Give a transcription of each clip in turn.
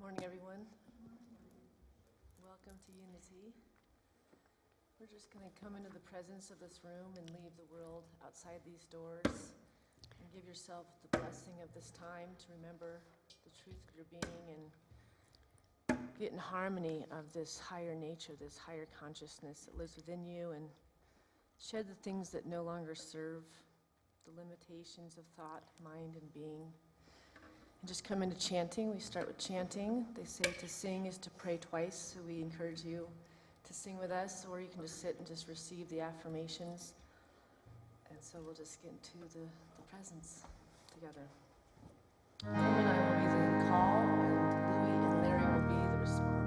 morning, everyone. Welcome to Unity. We're just going to come into the presence of this room and leave the world outside these doors and give yourself the blessing of this time to remember the truth of your being and get in harmony of this higher nature, this higher consciousness that lives within you, and shed the things that no longer serve, the limitations of thought, mind, and being. And just come into chanting. We start with chanting. They say to sing is to pray twice, so we encourage you to sing with us, or you can just sit and just receive the affirmations. And so we'll just get into the presence together. Norman and I will be the call, and Louie and Larry will be the response.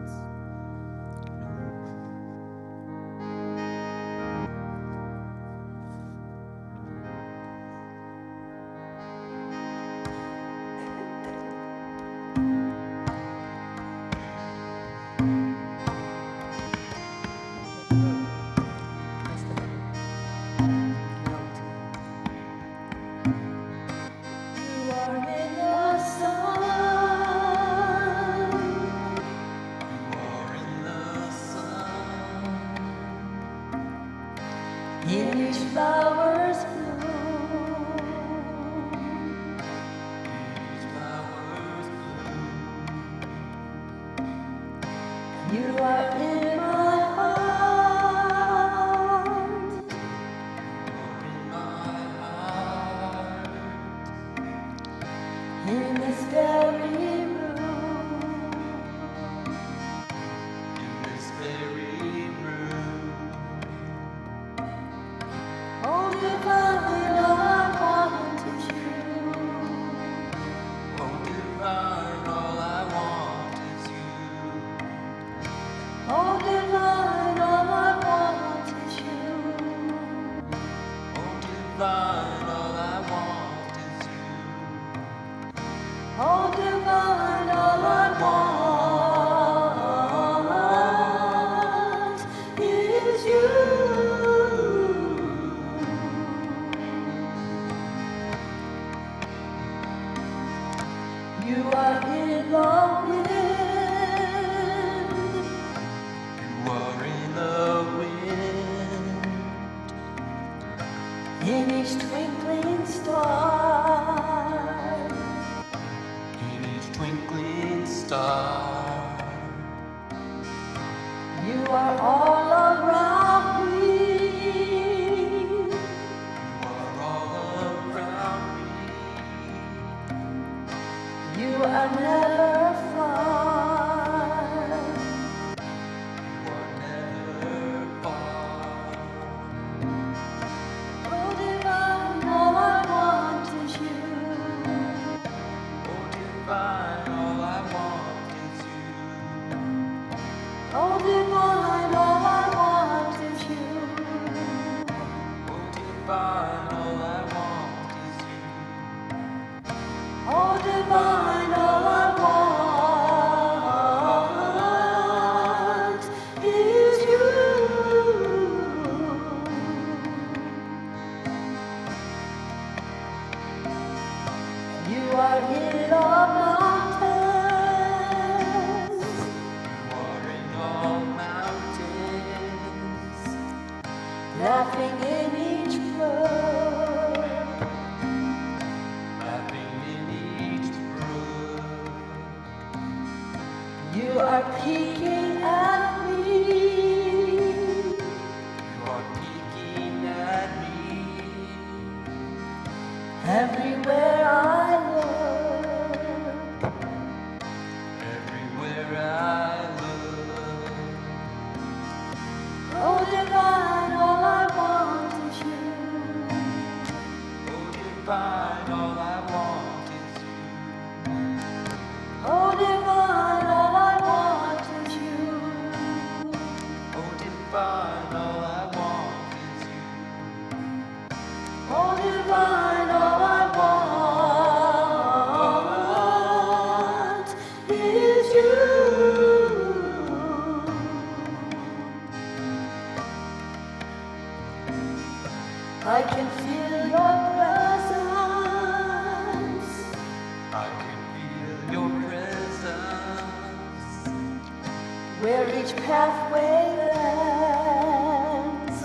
where each pathway lands,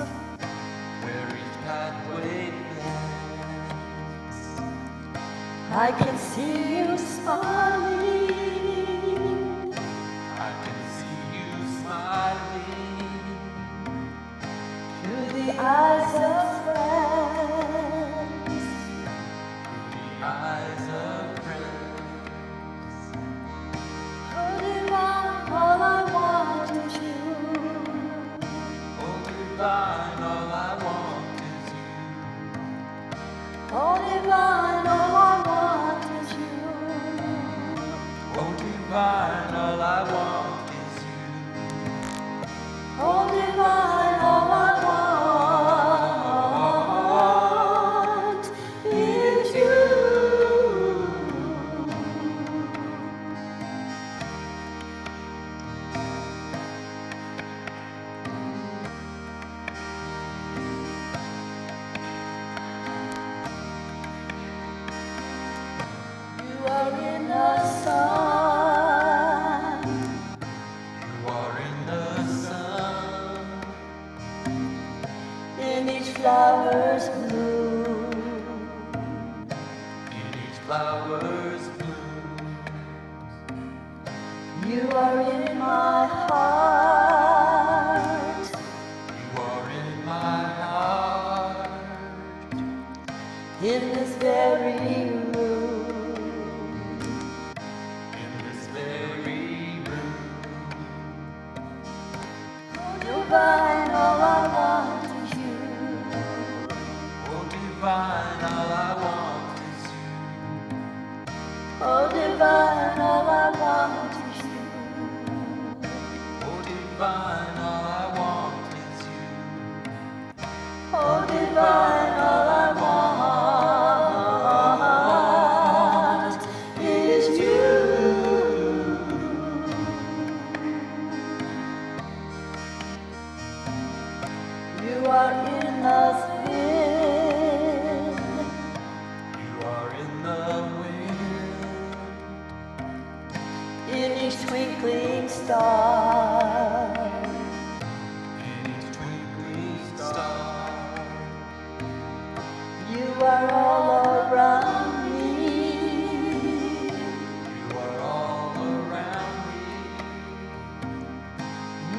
where each pathway lands. I can see you smiling, I can see you smiling through the eyes of friends, through the eyes of friends. oh divine, all I want is you, Oh divine, all I want is you. oh divine, all I want is you, Oh divine, all I want is you. oh divine, all I want is you. You are in the sun, You are in the sun, in each flower's bloom. in each flower's bloom. You are in my heart, You are in my heart, in this very room. in this very room. Oh divine, all I want is you. Oh divine, all I want is you. Oh divine, all I want is you. Oh divine, all I want is you. Oh divine, all I want is you. You are in the wind, You are in the wind, in each twinkling star. in each twinkling star. You are all around me. You are all around me.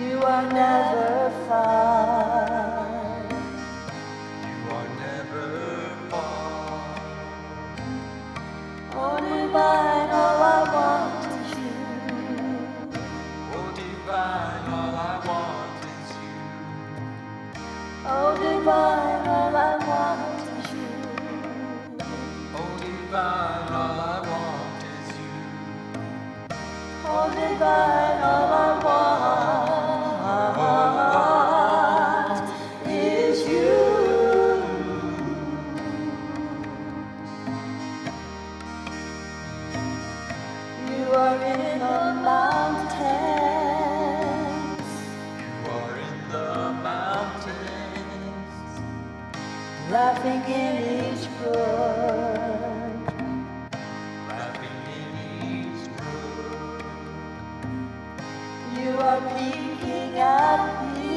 You are never far. You are never far. Oh divine, all I want is you. Oh divine, all I want is you. Oh divine, all I want is you. Oh divine, all I want is you. Oh divine, all I want is you. You are in the mountains, You are in the mountains, laughing in each brook. laughing in each brook. You are peeking at me,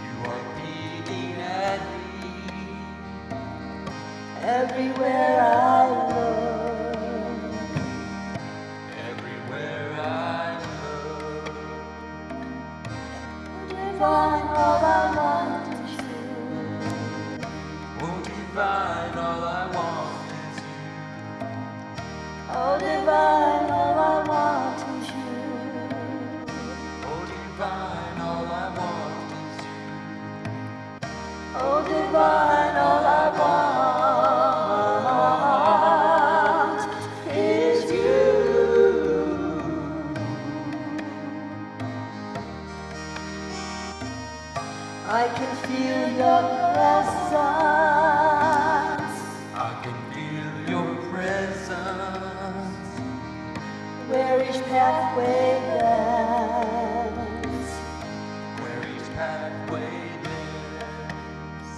You are peeking at me everywhere I look. everywhere I look. Divine, all I want is you. Oh divine, all I want is you. Oh divine, all I want is you. Oh divine, all I want is you. Oh divine, all I want is you. I can feel your presence, I can feel your presence, where each pathway lands. where each pathway leads.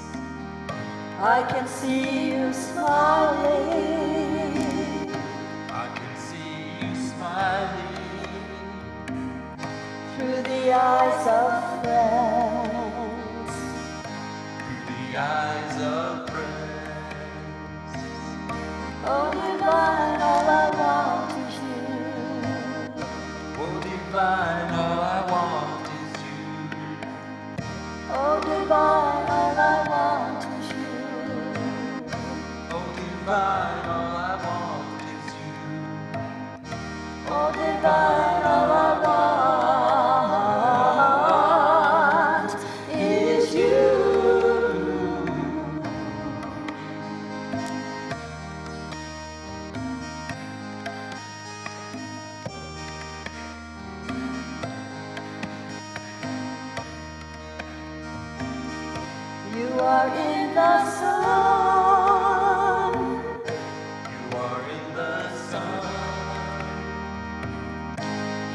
I can see you smiling, I can see you smiling Oh divine, all I want is you. Oh divine, all I want is you. Oh divine, all I want is you. Oh divine, all I want is you. Oh divine, all I want is you. You are in the sun. You are in the sun.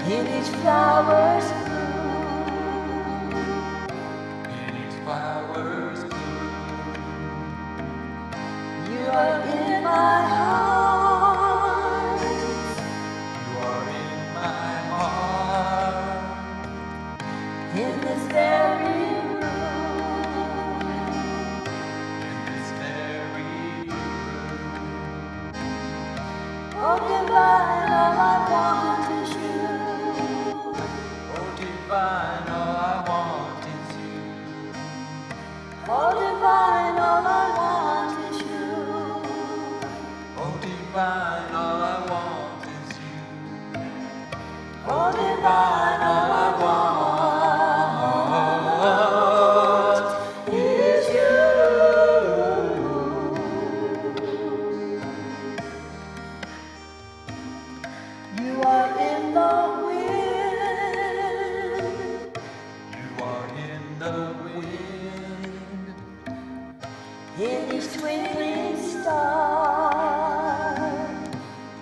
In each flower's bloom. In each flower's bloom. You are in my heart. You are in my heart. In this very room. In this very room. Oh divine, all I want is you. Oh divine, all I want is you. Oh divine, all I want is you. Oh divine, all I want is you. Oh divine, all I want is you. You are in the wind. You are in the wind. In each twinkling star.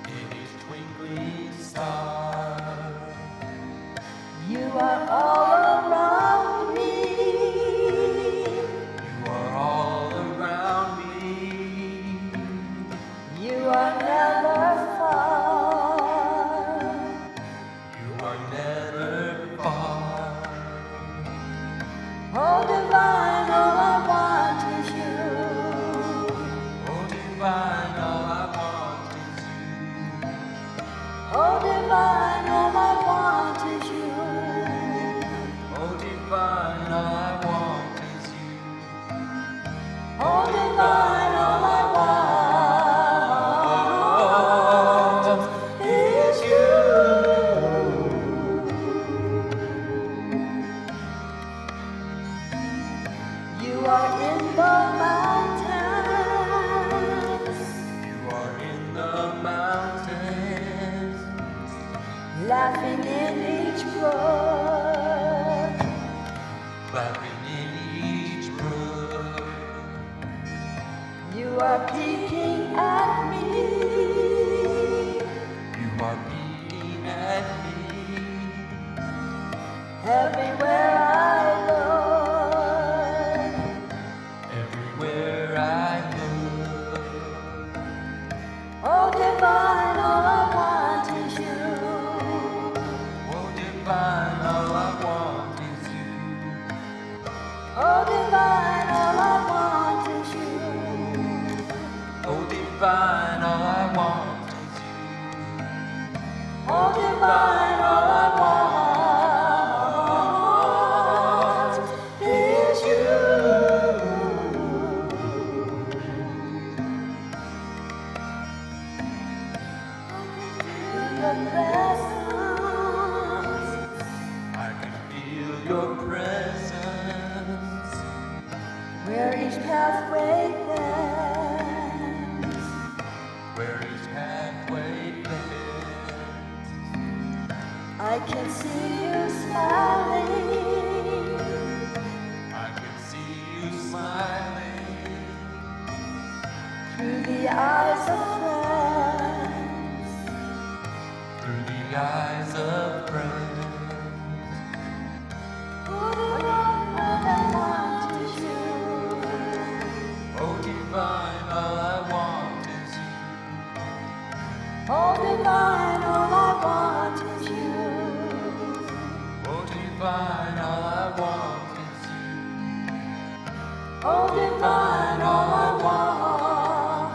In each twinkling star. You are all around me. You are all around me. You are never far. You are never far. Oh divine, all I want is you. Oh divine, all I want is you. Oh divine, all I want is you. Oh divine, all I want is you. Oh divine, all I want is you. You are in the mountains. You are in the mountains. Laughing in each brook. Laughing in each brook. You are peeking at me. You are beating at me. Everywhere I look. Everywhere I look. Oh divine, all I want is you. Oh divine, all I want is you. Oh divine, all I want is you. Oh divine, all I want is you. Oh divine, all I want is you. Feel your presence. I can feel your presence. Where each pathway bends. Where each pathway bends. I can see you smiling. I can see you smiling. Through the eyes of friends. Through the eyes of friends. Oh divine, all I want is you. Oh divine, all I want is you. Oh divine, all I want is you. Oh divine, all I want is you. Oh divine, all I want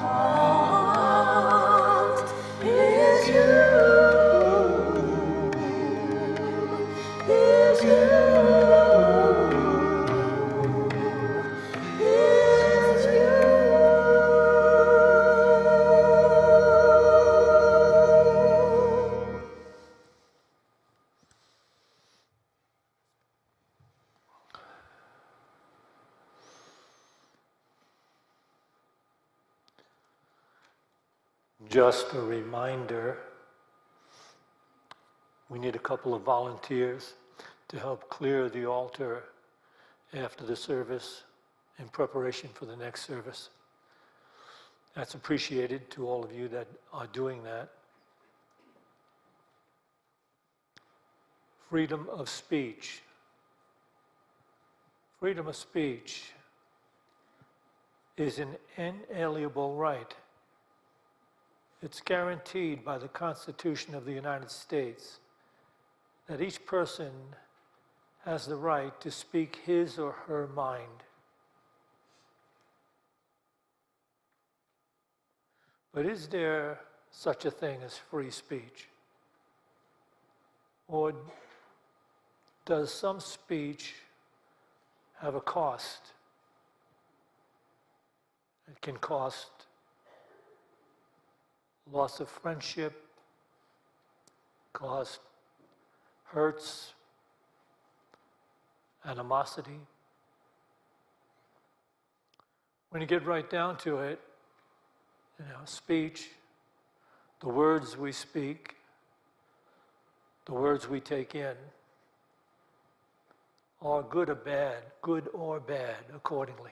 Just a reminder, we need a couple of volunteers to help clear the altar after the service in preparation for the next service. That's appreciated to all of you that are doing that. Freedom of speech. Freedom of speech is an inalienable right. It's guaranteed by the Constitution of the United States that each person has the right to speak his or her mind. But is there such a thing as free speech? Or does some speech have a cost? It can cost loss of friendship, cost hurts, animosity. When you get right down to it, speech, the words we speak, the words we take in, are good or bad accordingly.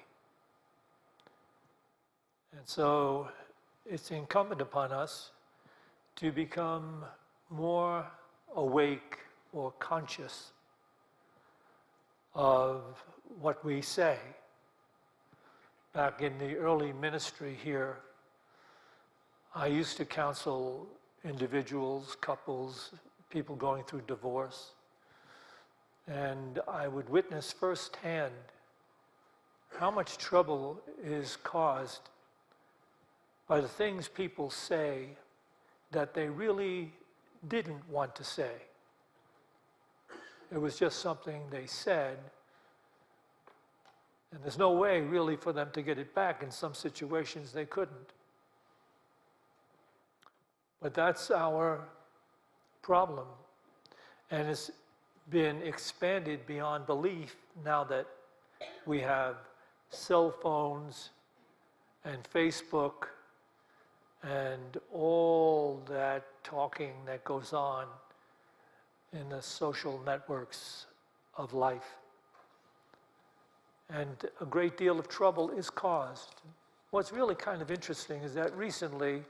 And so it's incumbent upon us to become more awake or conscious of what we say. Back in the early ministry here, I used to counsel individuals, couples, people going through divorce, and I would witness firsthand how much trouble is caused by the things people say that they really didn't want to say. It was just something they said, and there's no way really for them to get it back. In some situations they couldn't. But that's our problem, and it's been expanded beyond belief now that we have cell phones and Facebook and all that talking that goes on in the social networks of life. And a great deal of trouble is caused. What's really kind of interesting is that recently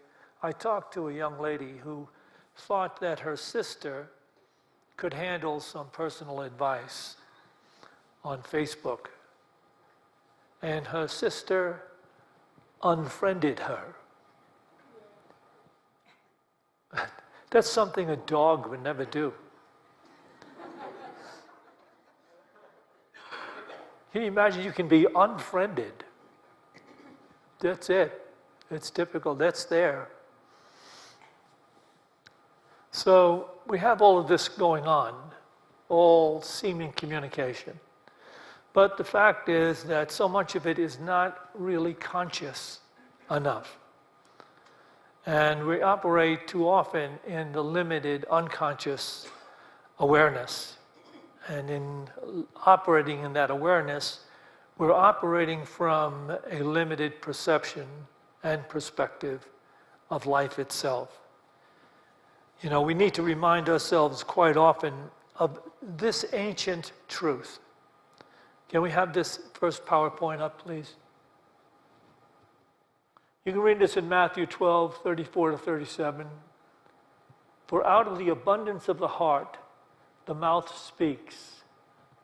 I talked to a young lady who thought that her sister could handle some personal advice on Facebook. And her sister unfriended her. That's something a dog would never do. Can you imagine you can be unfriended? That's it. It's typical. That's there. So we have all of this going on, all seeming communication. But the fact is that so much of it is not really conscious enough. And we operate too often in the limited unconscious awareness. And in operating in that awareness, we're operating from a limited perception and perspective of life itself. We need to remind ourselves quite often of this ancient truth. Can we have this first PowerPoint up, please? You can read this in Matthew 12, 34 to 37. For out of the abundance of the heart, the mouth speaks.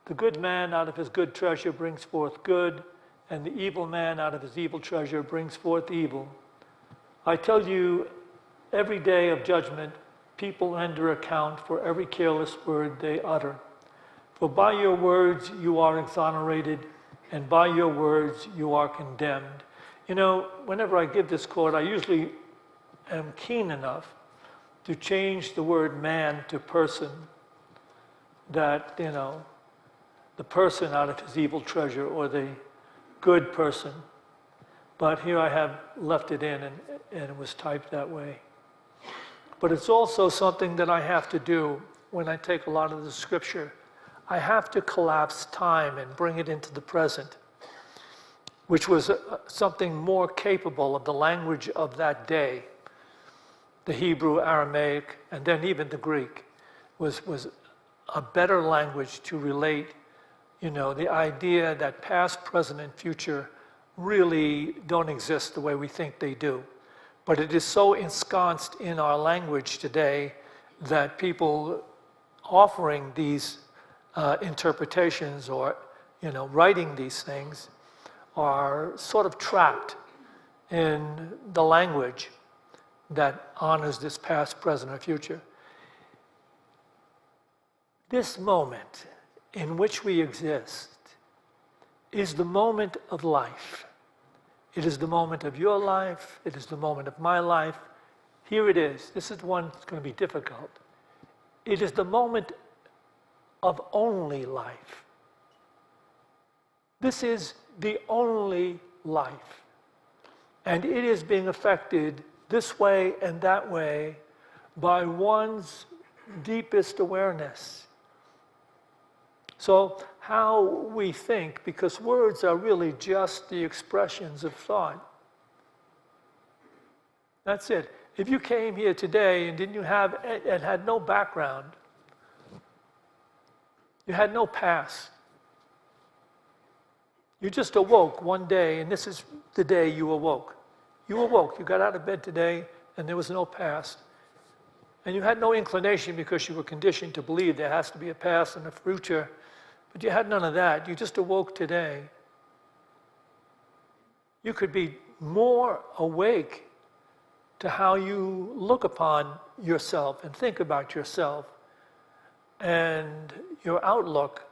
The good man out of his good treasure brings forth good, and the evil man out of his evil treasure brings forth evil. I tell you, every day of judgment, people render account for every careless word they utter. For by your words you are exonerated, and by your words you are condemned. Whenever I give this quote, I usually am keen enough to change the word man to person, that, the person out of his evil treasure, or the good person. But here I have left it in, and it was typed that way. But it's also something that I have to do when I take a lot of the scripture. I have to collapse time and bring it into the present, which was something more capable of the language of that day. the Hebrew, Aramaic, and then even the Greek was a better language to relate, the idea that past, present, and future really don't exist the way we think they do. But it is so ensconced in our language today that people offering these interpretations or, writing these things are sort of trapped in the language that honors this past, present, or future. This moment in which we exist is the moment of life. It is the moment of your life. It is the moment of my life. Here it is. This is the one that's going to be difficult. It is the moment of only life. This is the only life. And it is being affected this way and that way by one's deepest awareness. So how we think, because words are really just the expressions of thought. That's it. If you came here today and had no background, you had no past, you just awoke one day, and this is the day you awoke. You awoke, you got out of bed today, and there was no past. And you had no inclination because you were conditioned to believe there has to be a past and a future, but you had none of that. You just awoke today. You could be more awake to how you look upon yourself and think about yourself, and your outlook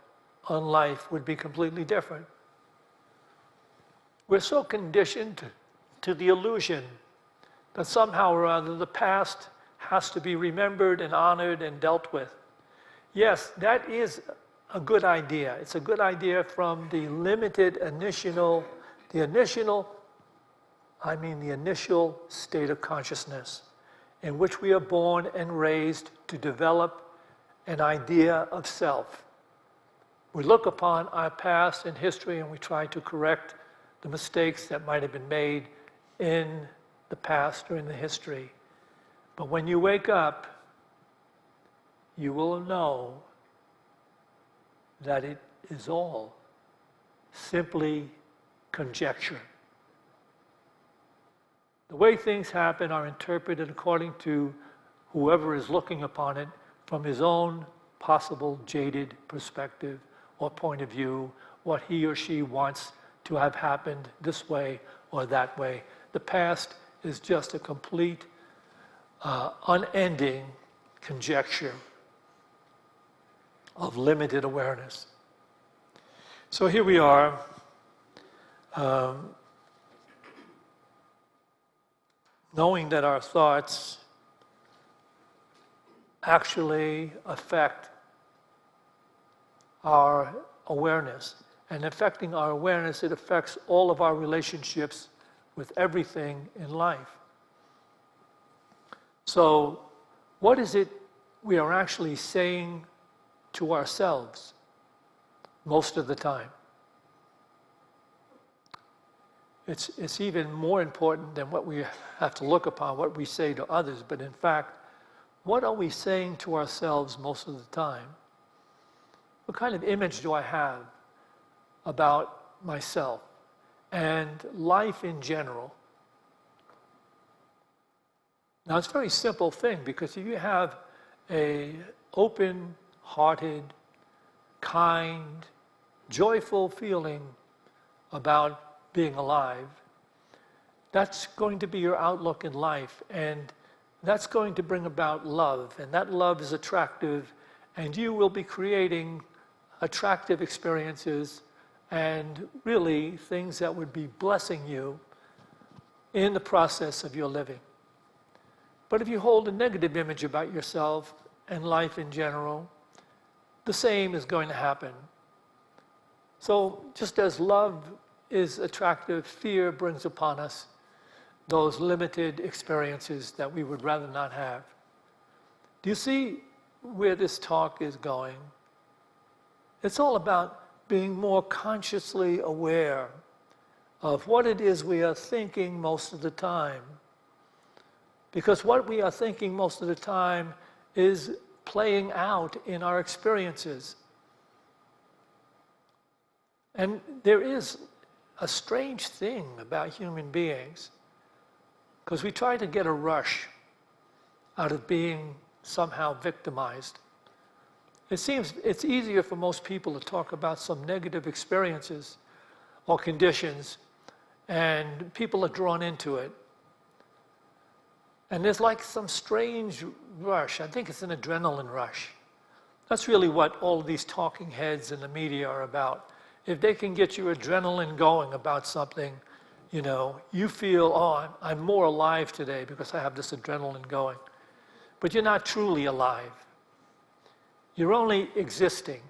on life would be completely different. We're so conditioned to the illusion that somehow or other the past has to be remembered and honored and dealt with. Yes, that is a good idea. It's a good idea from the limited initial state of consciousness in which we are born and raised to develop an idea of self. We look upon our past and history and we try to correct the mistakes that might have been made in the past or in the history. But when you wake up, you will know that it is all simply conjecture. The way things happen are interpreted according to whoever is looking upon it from his own possible jaded perspective or point of view, what he or she wants to have happened this way or that way. The past is just a complete, unending conjecture of limited awareness. So here we are, knowing that our thoughts actually affect our awareness. And affecting our awareness, it affects all of our relationships with everything in life. So, what is it we are actually saying to ourselves most of the time? It's even more important than what we have to look upon, what we say to others. But in fact, what are we saying to ourselves most of the time? What kind of image do I have about myself and life in general? Now, it's a very simple thing, because if you have an open-hearted, kind, joyful feeling about being alive, that's going to be your outlook in life, and that's going to bring about love, and that love is attractive, and you will be creating attractive experiences and really things that would be blessing you in the process of your living. But if you hold a negative image about yourself and life in general, the same is going to happen. So just as love is attractive, fear brings upon us those limited experiences that we would rather not have. Do you see where this talk is going? It's all about being more consciously aware of what it is we are thinking most of the time. Because what we are thinking most of the time is playing out in our experiences. And there is a strange thing about human beings, because we try to get a rush out of being somehow victimized. It seems it's easier for most people to talk about some negative experiences or conditions, and people are drawn into it. And there's like some strange rush. I think it's an adrenaline rush. That's really what all of these talking heads in the media are about. If they can get your adrenaline going about something, you know, you feel, oh, I'm more alive today because I have this adrenaline going. But you're not truly alive. You're only existing.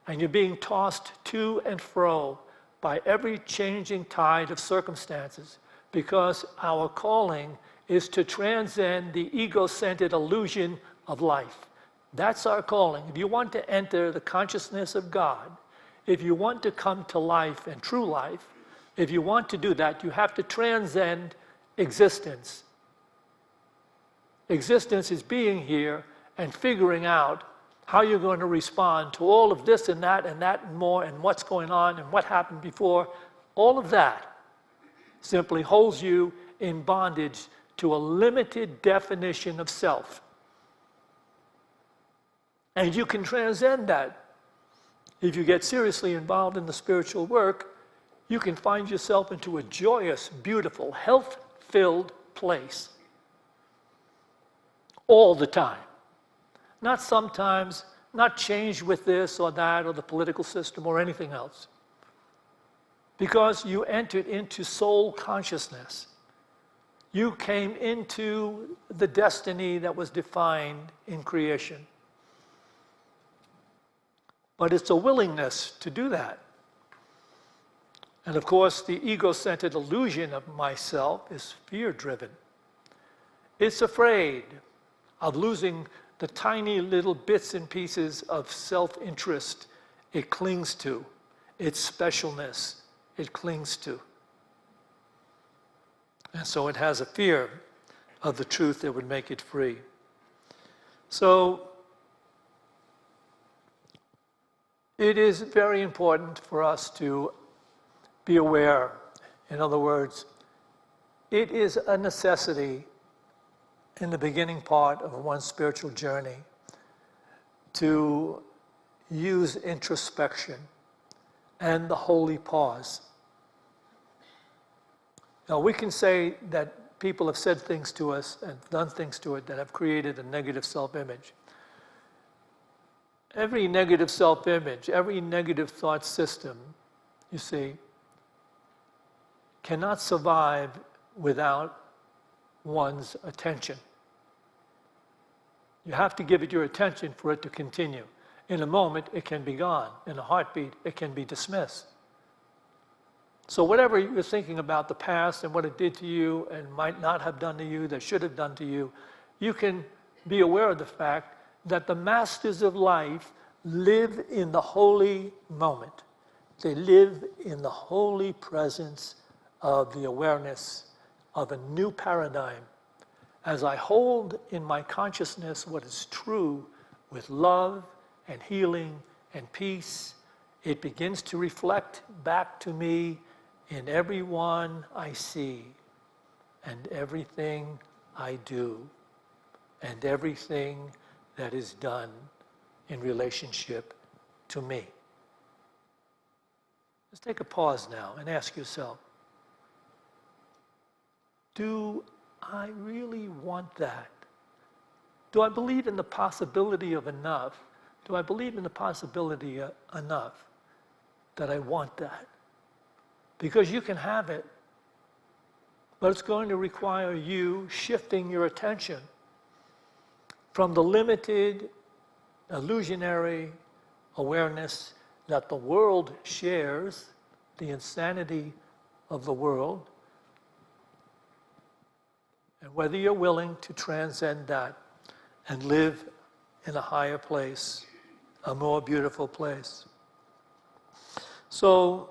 And you're being tossed to and fro by every changing tide of circumstances, because our calling is to transcend the ego-centered illusion of life. That's our calling. If you want to enter the consciousness of God, if you want to come to life and true life, if you want to do that, you have to transcend existence. Existence is being here and figuring out how you're going to respond to all of this and that and more, and what's going on and what happened before. All of that simply holds you in bondage to a limited definition of self. And you can transcend that. If you get seriously involved in the spiritual work, you can find yourself into a joyous, beautiful, health-filled place. All the time. Not sometimes, not changed with this or that or the political system or anything else. Because you entered into soul consciousness. You came into the destiny that was defined in creation. But it's a willingness to do that. And of course, the ego-centered illusion of myself is fear-driven. It's afraid of losing the tiny little bits and pieces of self-interest it clings to, its specialness it clings to. And so it has a fear of the truth that would make it free. So it is very important for us to be aware. In other words, it is a necessity in the beginning part of one's spiritual journey to use introspection and the holy pause. Now, we can say that people have said things to us and done things to it that have created a negative self-image. Every negative self-image, every negative thought system, you see, cannot survive without one's attention. You have to give it your attention for it to continue. In a moment, it can be gone. In a heartbeat, it can be dismissed. So whatever you're thinking about the past and what it did to you and might not have done to you, that should have done to you, you can be aware of the fact that the masters of life live in the holy moment. They live in the holy presence of the awareness of a new paradigm. As I hold in my consciousness what is true with love and healing and peace, it begins to reflect back to me in everyone I see and everything I do and everything that is done in relationship to me. Let's take a pause now and ask yourself, do I really want that? Do I believe in the possibility of enough? Do I believe in the possibility enough that I want that? Because you can have it, but it's going to require you shifting your attention from the limited, illusionary awareness that the world shares, the insanity of the world, and whether you're willing to transcend that and live in a higher place, a more beautiful place. So,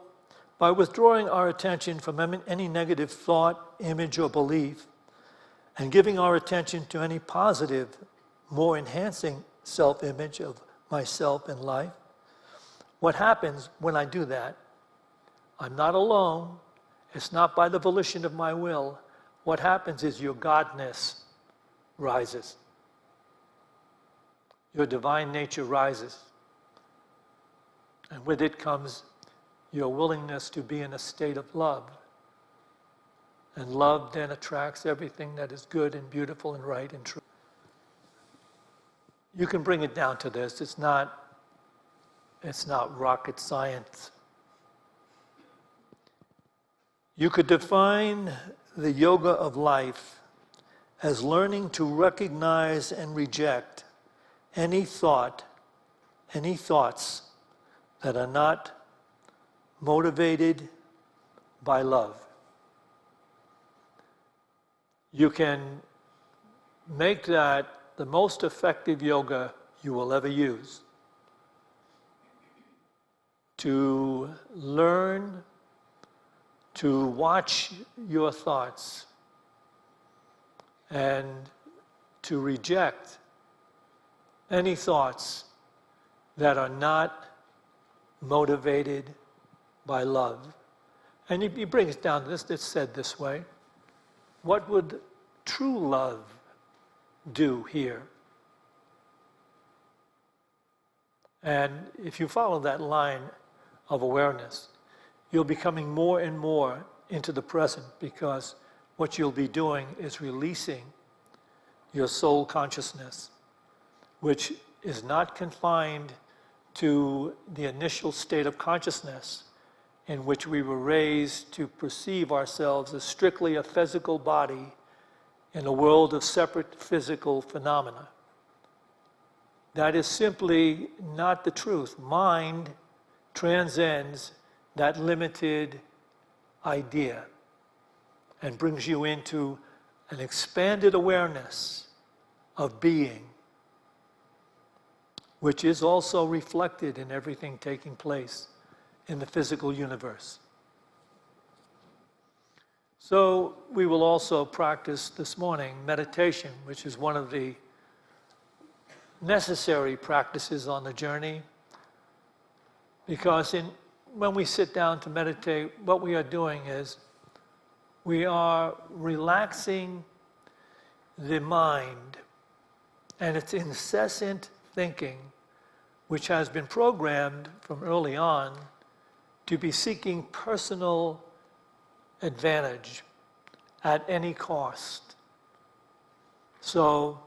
by withdrawing our attention from any negative thought, image, or belief, and giving our attention to any positive, more enhancing self-image of myself in life. What happens when I do that? I'm not alone. It's not by the volition of my will. What happens is your godness rises. Your divine nature rises. And with it comes your willingness to be in a state of love. And love then attracts everything that is good and beautiful and right and true. You can bring it down to this. It's not rocket science. You could define the yoga of life as learning to recognize and reject any thoughts that are not motivated by love. You can make that the most effective yoga you will ever use. To learn to watch your thoughts and to reject any thoughts that are not motivated by love. And he brings it down to this, it's said this way. What would true love do here? And if you follow that line of awareness, you'll be coming more and more into the present, because what you'll be doing is releasing your soul consciousness, which is not confined to the initial state of consciousness in which we were raised to perceive ourselves as strictly a physical body in a world of separate physical phenomena. That is simply not the truth. Mind transcends that limited idea and brings you into an expanded awareness of being, which is also reflected in everything taking place in the physical universe. So we will also practice this morning meditation, which is one of the necessary practices on the journey, because when we sit down to meditate, what we are doing is we are relaxing the mind and its incessant thinking, which has been programmed from early on to be seeking personal advantage at any cost. So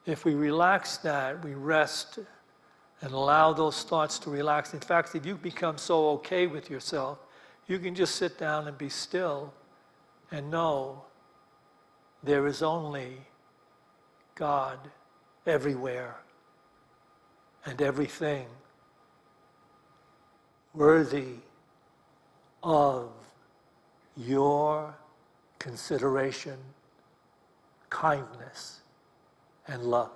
if we relax that, we rest and allow those thoughts to relax. In fact, if you become so okay with yourself, you can just sit down and be still and know there is only God everywhere and everything worthy of your consideration, kindness, and love.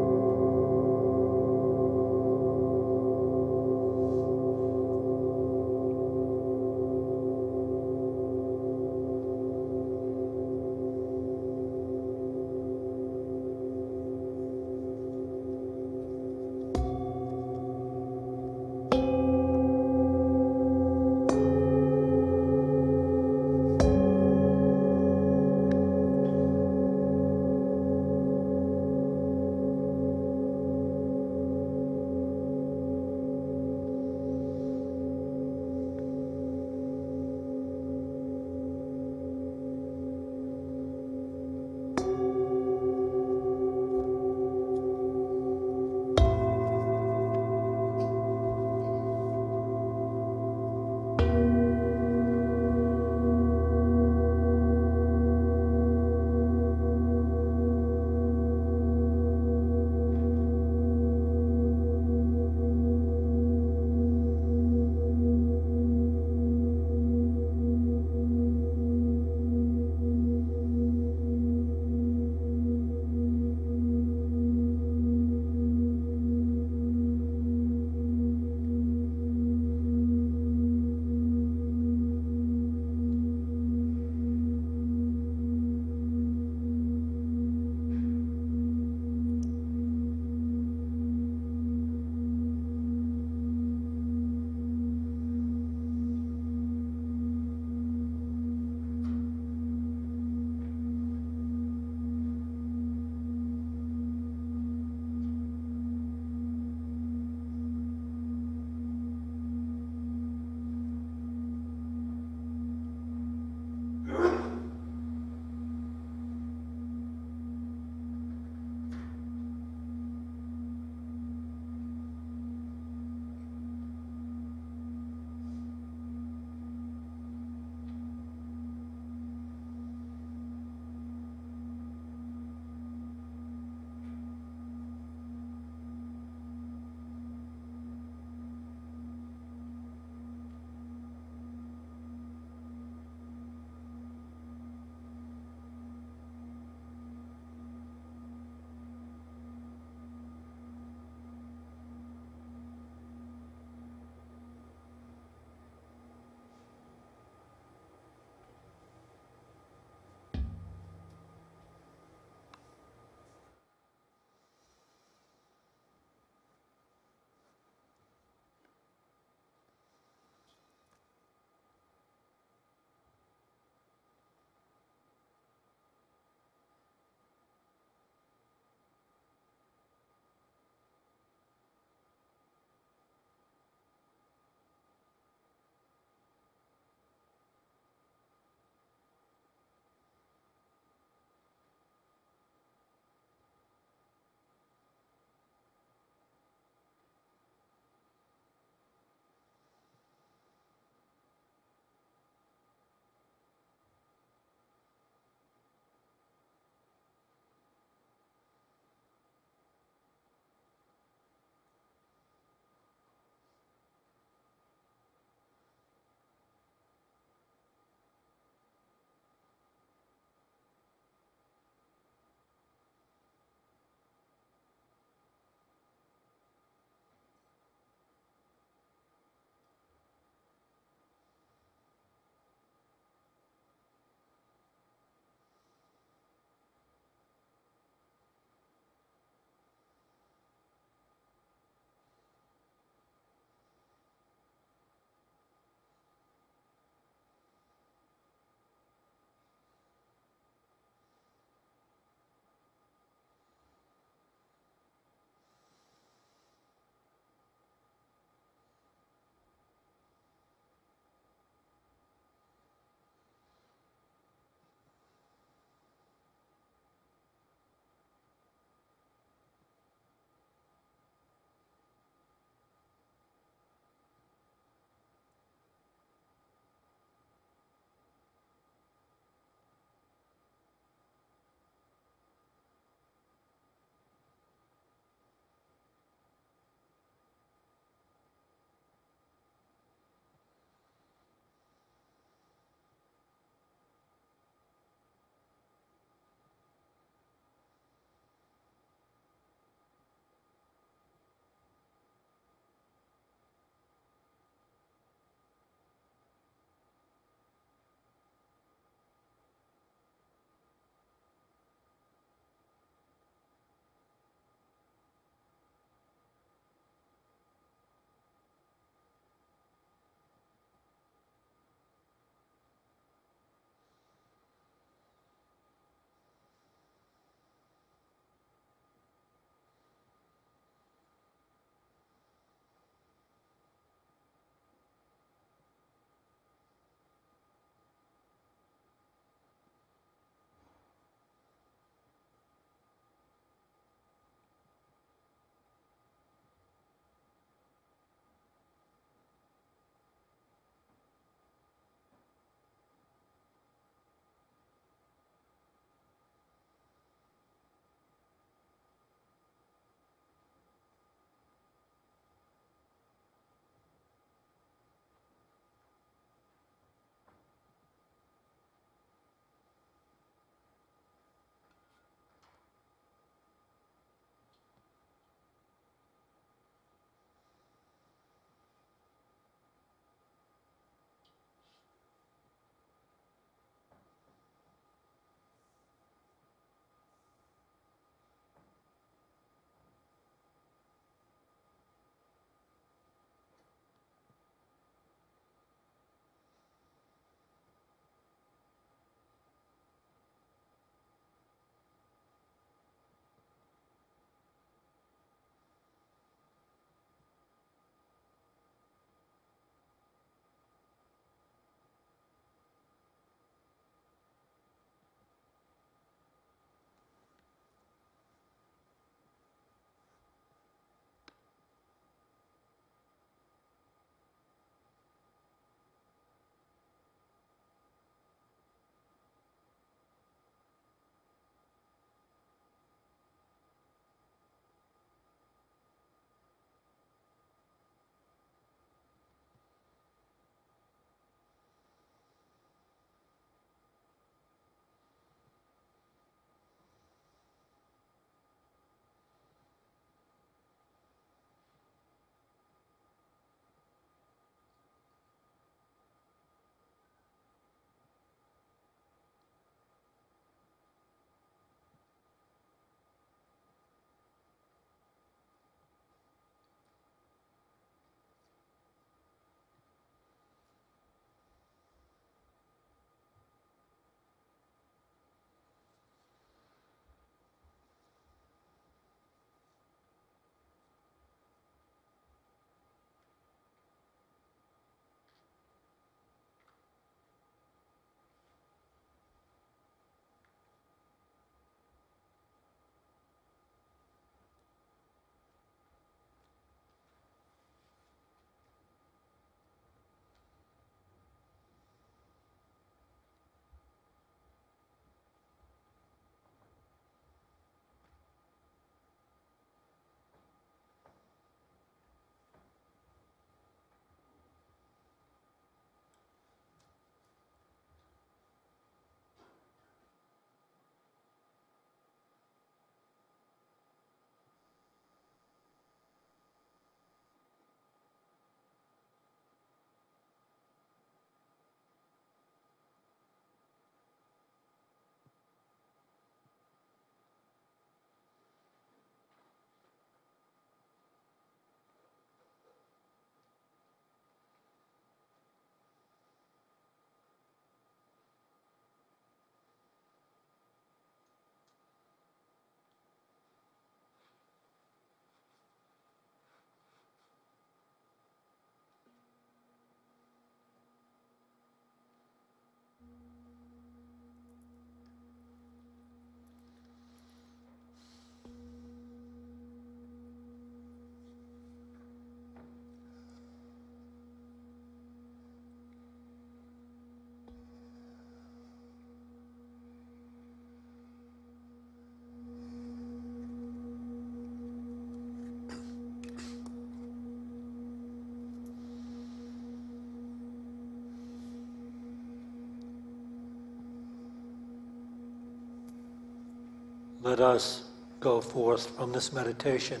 Let us go forth from this meditation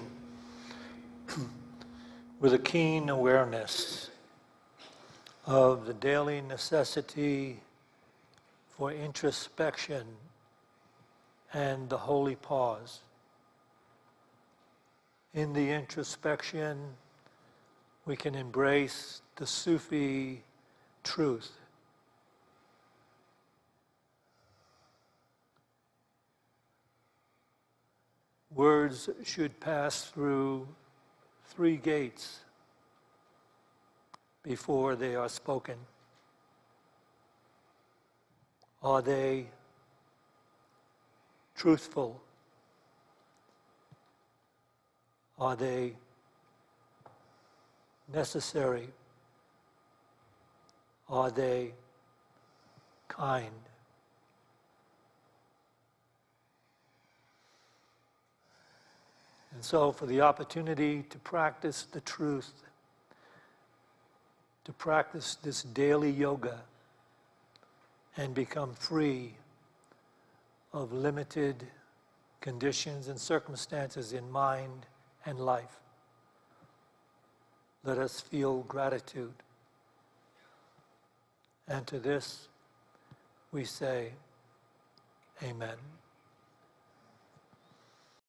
with a keen awareness of the daily necessity for introspection and the holy pause. In the introspection, we can embrace the Sufi truth. Words should pass through 3 gates before they are spoken. Are they truthful? Are they necessary? Are they kind? And so, for the opportunity to practice the truth, to practice this daily yoga and become free of limited conditions and circumstances in mind and life, let us feel gratitude. And to this we say, Amen.